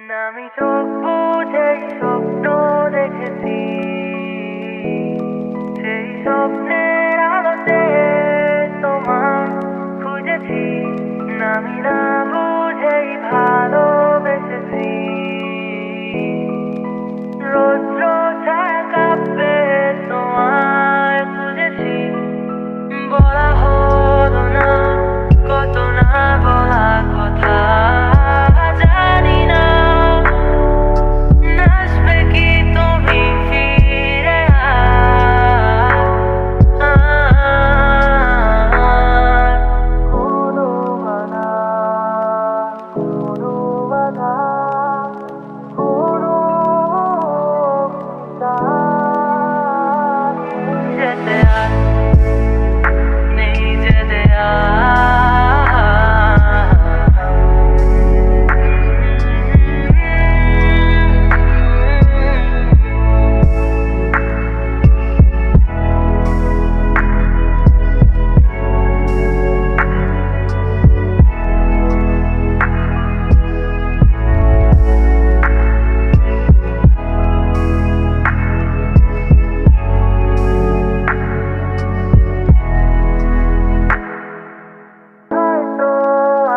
আমি চোখ বুঝে স্বপ্ন দেখেছি, সেই স্বপ্নের আলোতে তোমার খুঁজেছি। আমি না বুঝেই ভালোবেসেছি, রৌদ্র ছায়া কাঁপবে তোমায় খুঁজেছি। বলা হলো না কত না বলা কথা, জানি না আসবে কি তুমি ফিরে কোনো বাধা, কোনো বাধা, কোনো যেতে আর নেই যেতে হয়তো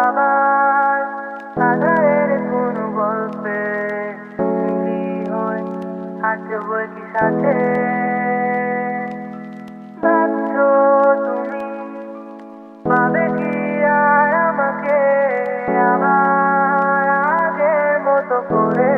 আবার আধারের কোনো গল্পে মিলি হয়, হাঁটবো কি সাথে ভাবছো তুমি, পাবে কি আর আমাকে আবার আগের মতো করে।